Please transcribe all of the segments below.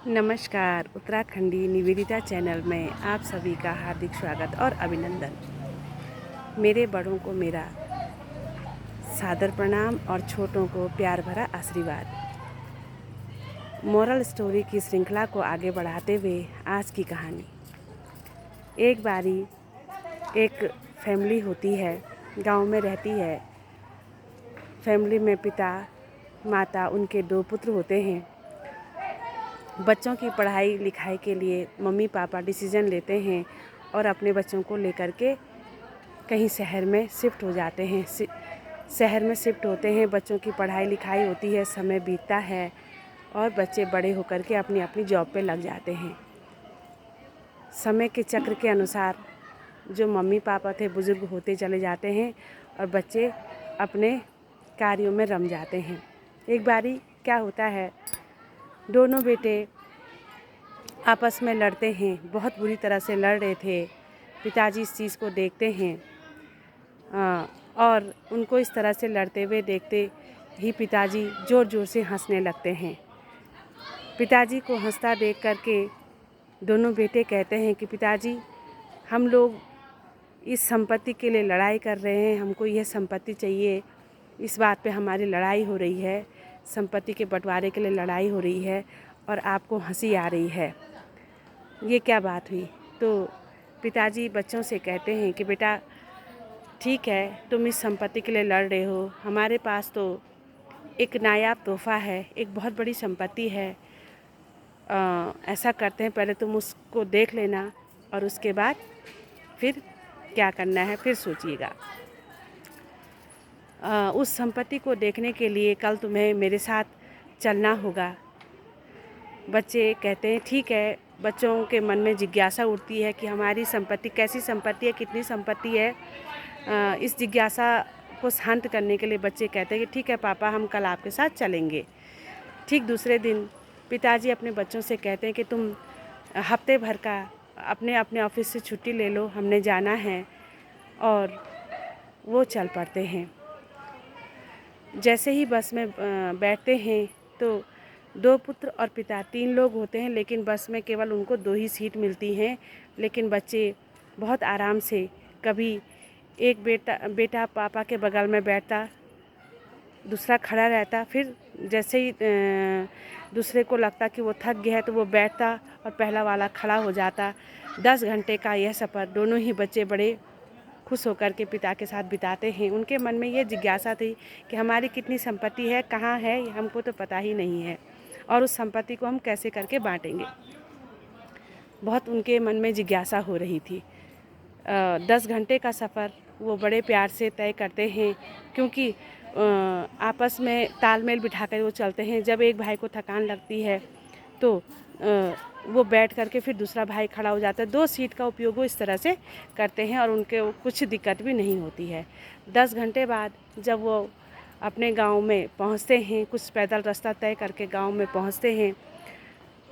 नमस्कार। उत्तराखंडी निवेदिता चैनल में आप सभी का हार्दिक स्वागत और अभिनंदन। मेरे बड़ों को मेरा सादर प्रणाम और छोटों को प्यार भरा आशीर्वाद। मोरल स्टोरी की श्रृंखला को आगे बढ़ाते हुए आज की कहानी। एक बारी एक फैमिली होती है, गांव में रहती है। फैमिली में पिता, माता, उनके 2 पुत्र होते हैं। बच्चों की पढ़ाई लिखाई के लिए मम्मी पापा डिसीज़न लेते हैं और अपने बच्चों को लेकर के कहीं शहर में शिफ्ट हो जाते हैं। शहर में शिफ्ट होते हैं, बच्चों की पढ़ाई लिखाई होती है, समय बीतता है और बच्चे बड़े होकर के अपनी अपनी जॉब पे लग जाते हैं। समय के चक्र के अनुसार जो मम्मी पापा थे बुज़ुर्ग होते चले जाते हैं और बच्चे अपने कार्यों में रम जाते हैं। एक बारी क्या होता है, दोनों बेटे आपस में लड़ते हैं, बहुत बुरी तरह से लड़ रहे थे। पिताजी इस चीज़ को देखते हैं और उनको इस तरह से लड़ते हुए देखते ही पिताजी ज़ोर ज़ोर से हंसने लगते हैं। पिताजी को हंसता देख करके दोनों बेटे कहते हैं कि पिताजी, हम लोग इस संपत्ति के लिए लड़ाई कर रहे हैं, हमको यह संपत्ति चाहिए, इस बात पे हमारी लड़ाई हो रही है, संपत्ति के बंटवारे के लिए लड़ाई हो रही है और आपको हंसी आ रही है, ये क्या बात हुई। तो पिताजी बच्चों से कहते हैं कि बेटा ठीक है, तुम इस संपत्ति के लिए लड़ रहे हो, हमारे पास तो एक नायाब तोहफ़ा है, एक बहुत बड़ी संपत्ति है। ऐसा करते हैं, पहले तुम उसको देख लेना और उसके बाद फिर क्या करना है फिर सोचिएगा। उस संपत्ति को देखने के लिए कल तुम्हें मेरे साथ चलना होगा। बच्चे कहते हैं ठीक है। बच्चों के मन में जिज्ञासा उठती है कि हमारी संपत्ति कैसी संपत्ति है, कितनी संपत्ति है। इस जिज्ञासा को शांत करने के लिए बच्चे कहते हैं कि ठीक है पापा, हम कल आपके साथ चलेंगे। ठीक दूसरे दिन पिताजी अपने बच्चों से कहते हैं कि तुम हफ्ते भर का अपने अपने ऑफिस से छुट्टी ले लो, हमने जाना है, और वो चल पड़ते हैं। जैसे ही बस में बैठते हैं तो 2 पुत्र और पिता 3 लोग होते हैं, लेकिन बस में केवल उनको 2 ही सीट मिलती हैं। लेकिन बच्चे बहुत आराम से, कभी एक बेटा पापा के बगल में बैठता, दूसरा खड़ा रहता, फिर जैसे ही दूसरे को लगता कि वो थक गया है तो वो बैठता और पहला वाला खड़ा हो जाता। 10 घंटे का यह सफ़र दोनों ही बच्चे बड़े खुश होकर के पिता के साथ बिताते हैं। उनके मन में ये जिज्ञासा थी कि हमारी कितनी संपत्ति है, कहाँ है, हमको तो पता ही नहीं है, और उस संपत्ति को हम कैसे करके बांटेंगे। बहुत उनके मन में जिज्ञासा हो रही थी। 10 घंटे का सफ़र वो बड़े प्यार से तय करते हैं, क्योंकि आपस में तालमेल बिठाकर वो चलते हैं। जब एक भाई को थकान लगती है तो वो बैठ करके फिर दूसरा भाई खड़ा हो जाता है। 2 सीट का उपयोग वो इस तरह से करते हैं और उनके कुछ दिक्कत भी नहीं होती है। 10 घंटे बाद जब वो अपने गांव में पहुंचते हैं, कुछ पैदल रास्ता तय करके गांव में पहुंचते हैं,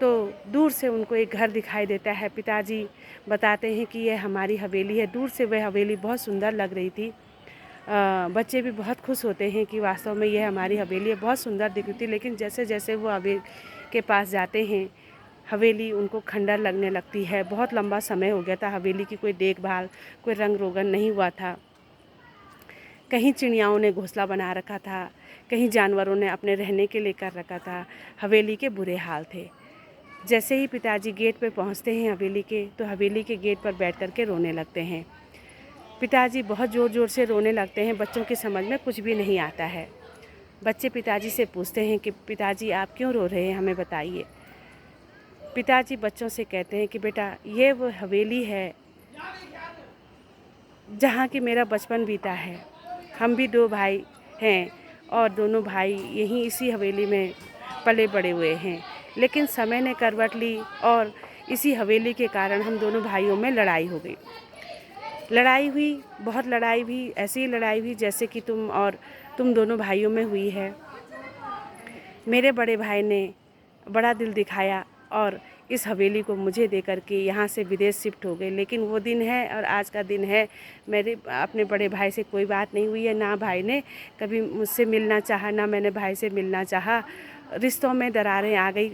तो दूर से उनको एक घर दिखाई देता है। पिताजी बताते हैं कि यह हमारी हवेली है। दूर से वह हवेली बहुत सुंदर लग रही थी। बच्चे भी बहुत खुश होते हैं कि वास्तव में यह हमारी हवेली है, बहुत सुंदर दिख रही थी। लेकिन जैसे जैसे वो हवेली के पास जाते हैं, हवेली उनको खंडर लगने लगती है। बहुत लंबा समय हो गया था, हवेली की कोई देखभाल, कोई रंग रोगन नहीं हुआ था। कहीं चिड़ियाओं ने घोंसला बना रखा था, कहीं जानवरों ने अपने रहने के लिए कर रखा था। हवेली के बुरे हाल थे। जैसे ही पिताजी गेट पे पहुंचते हैं हवेली के, तो हवेली के गेट पर बैठ कर के रोने लगते हैं। पिताजी बहुत ज़ोर ज़ोर से रोने लगते हैं। बच्चों की समझ में कुछ भी नहीं आता है। बच्चे पिताजी से पूछते हैं कि पिताजी आप क्यों रो रहे हैं, हमें बताइए। पिताजी बच्चों से कहते हैं कि बेटा, ये वो हवेली है जहाँ की मेरा बचपन बीता है। हम भी 2 भाई हैं और दोनों भाई यहीं इसी हवेली में पले बड़े हुए हैं। लेकिन समय ने करवट ली और इसी हवेली के कारण हम दोनों भाइयों में लड़ाई हो गई। लड़ाई हुई, बहुत लड़ाई हुई, ऐसी लड़ाई हुई जैसे कि तुम दोनों भाइयों में हुई है। मेरे बड़े भाई ने बड़ा दिल दिखाया और इस हवेली को मुझे दे कर के यहाँ से विदेश शिफ्ट हो गए। लेकिन वो दिन है और आज का दिन है, मेरे अपने बड़े भाई से कोई बात नहीं हुई है। ना भाई ने कभी मुझसे मिलना चाहा, ना मैंने भाई से मिलना चाहा। रिश्तों में दरारें आ गई,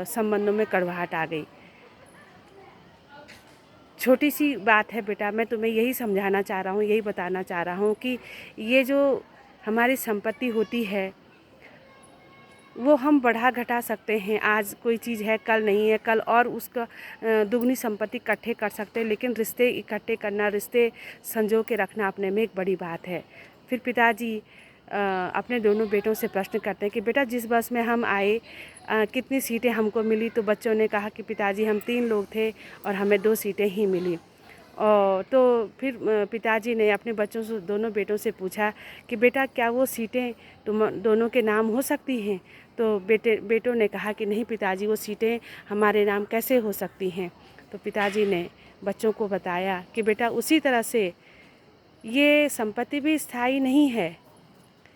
संबंधों में कड़वाहट आ गई। छोटी सी बात है बेटा, मैं तुम्हें यही समझाना चाह रहा हूँ, यही बताना चाह रहा हूँ कि ये जो हमारी संपत्ति होती है वो हम बढ़ा घटा सकते हैं। आज कोई चीज़ है, कल नहीं है, कल और उसका दुगनी संपत्ति इकट्ठे कर सकते हैं, लेकिन रिश्ते इकट्ठे करना, रिश्ते संजो के रखना अपने में एक बड़ी बात है। फिर पिताजी अपने दोनों बेटों से प्रश्न करते हैं कि बेटा जिस बस में हम आए कितनी सीटें हमको मिली। तो बच्चों ने कहा कि पिताजी हम 3 लोग थे और हमें 2 सीटें ही मिली। और तो फिर पिताजी ने अपने बच्चों से, दोनों बेटों से पूछा कि बेटा क्या वो सीटें तुम दोनों के नाम हो सकती हैं। तो बेटों ने कहा कि नहीं पिताजी, वो सीटें हमारे नाम कैसे हो सकती हैं। तो पिताजी ने बच्चों को बताया कि बेटा उसी तरह से ये संपत्ति भी स्थायी नहीं है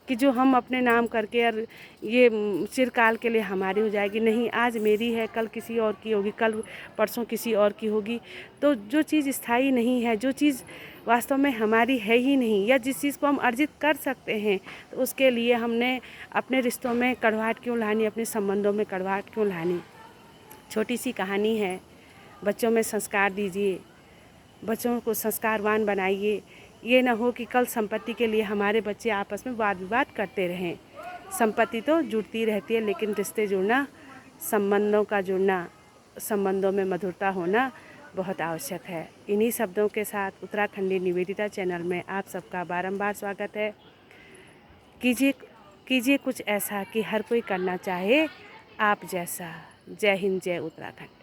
कि जो हम अपने नाम करके और ये चिरकाल के लिए हमारी हो जाएगी। नहीं, आज मेरी है, कल किसी और की होगी, कल परसों किसी और की होगी। तो जो चीज़ स्थायी नहीं है, जो चीज़ वास्तव में हमारी है ही नहीं, या जिस चीज़ को हम अर्जित कर सकते हैं, तो उसके लिए हमने अपने रिश्तों में कड़वाहट क्यों लानी, अपने संबंधों में कड़वाहट क्यों लानी। छोटी सी कहानी है, बच्चों में संस्कार दीजिए, बच्चों को संस्कारवान बनाइए। ये ना हो कि कल संपत्ति के लिए हमारे बच्चे आपस में वाद विवाद करते रहें। संपत्ति तो जुड़ती रहती है, लेकिन रिश्ते जुड़ना, संबंधों का जुड़ना, संबंधों में मधुरता होना बहुत आवश्यक है। इन्हीं शब्दों के साथ उत्तराखंडी निवेदिता चैनल में आप सबका बारंबार स्वागत है। कीजिए कुछ ऐसा कि हर कोई करना चाहे आप जैसा। जय हिंद, जय उत्तराखंड।